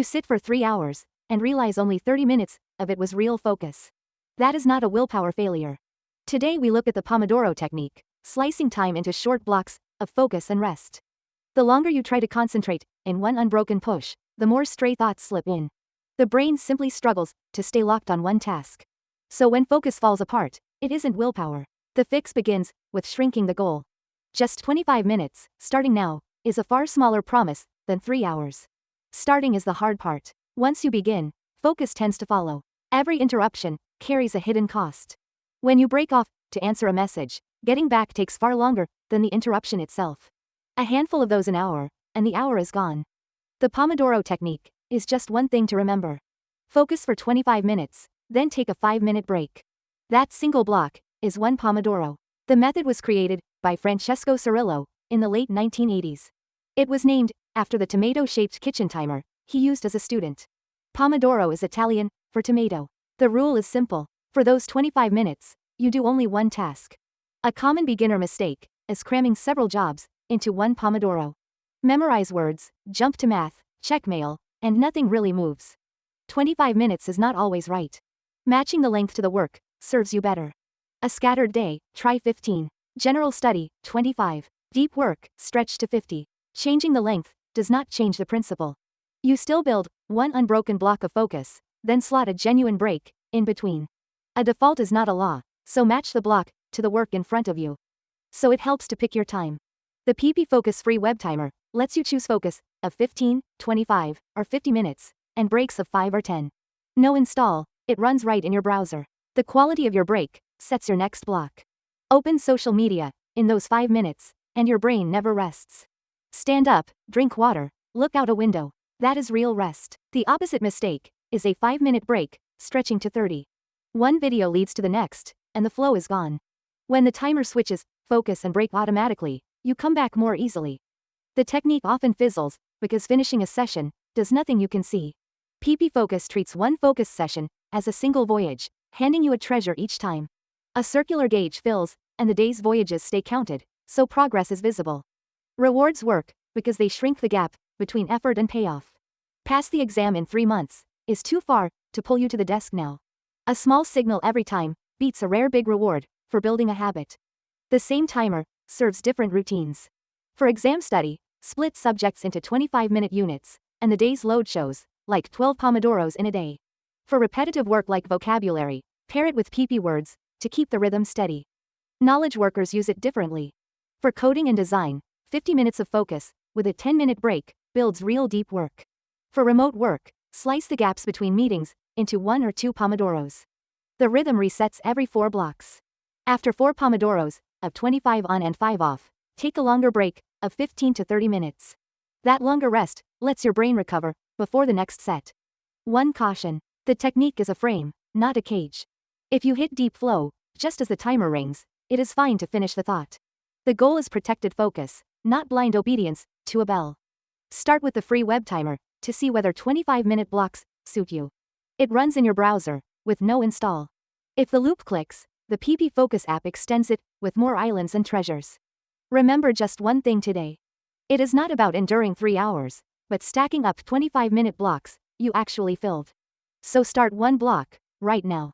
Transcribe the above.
sit for 3 hours and realize only 30 minutes of it was real focus. That is not a willpower failure. Today we look at the Pomodoro technique, slicing time into short blocks of focus and rest. The longer you try to concentrate in one unbroken push, the more stray thoughts slip in. The brain simply struggles to stay locked on one task. So when focus falls apart, it isn't willpower. The fix begins with shrinking the goal. Just 25 minutes, starting now, is a far smaller promise than 3 hours. Starting is the hard part. Once you begin, focus tends to follow. Every interruption carries a hidden cost. When you break off to answer a message, getting back takes far longer than the interruption itself. A handful of those an hour, and the hour is gone. The Pomodoro technique is just one thing to remember. Focus for 25 minutes, then take a 5-minute break. That single block is one Pomodoro. The method was created by Francesco Cirillo in the late 1980s. It was named after the tomato-shaped kitchen timer he used as a student. Pomodoro is Italian for tomato. The rule is simple. For those 25 minutes, you do only one task. A common beginner mistake is cramming several jobs into one Pomodoro. Memorize words, jump to math, check mail, and nothing really moves. 25 minutes is not always right. Matching the length to the work serves you better. A scattered day, try 15. General study, 25. Deep work, stretch to 50. Changing the length does not change the principle. You still build one unbroken block of focus, then slot a genuine break in between. A default is not a law, so match the block to the work in front of you. So it helps to pick your time. The PiPi Focus Free Web Timer lets you choose focus of 15, 25, or 50 minutes, and breaks of 5 or 10. No install, it runs right in your browser. The quality of your break sets your next block. Open social media in those 5 minutes, and your brain never rests. Stand up, drink water, look out a window. That is real rest. The opposite mistake is a 5-minute break, stretching to 30. One video leads to the next, and the flow is gone. When the timer switches, focus and break automatically, you come back more easily. The technique often fizzles because finishing a session does nothing you can see. PiPi Focus treats one focus session as a single voyage, handing you a treasure each time. A circular gauge fills, and the day's voyages stay counted, so progress is visible. Rewards work because they shrink the gap between effort and payoff. Pass the exam in 3 months is too far to pull you to the desk now. A small signal every time beats a rare big reward for building a habit. The same timer serves different routines. For exam study, split subjects into 25-minute units, and the day's load shows like 12 Pomodoros in a day. For repetitive work like vocabulary, pair it with PiPi words to keep the rhythm steady. Knowledge workers use it differently. For coding and design, 50 minutes of focus with a 10-minute break builds real deep work. For remote work, slice the gaps between meetings into 1 or 2 Pomodoros. The rhythm resets every 4 blocks. After 4 Pomodoros of 25 on and 5 off, take a longer break of 15 to 30 minutes. That longer rest lets your brain recover before the next set. One caution: the technique is a frame, not a cage. If you hit deep flow just as the timer rings, it is fine to finish the thought. The goal is protected focus, not blind obedience to a bell. Start with the free web timer to see whether 25-minute blocks suit you. It runs in your browser with no install. If the loop clicks, the PiPi Focus app extends it with more islands and treasures. Remember just one thing today. It is not about enduring 3 hours, but stacking up 25-minute blocks you actually filled. So start one block right now.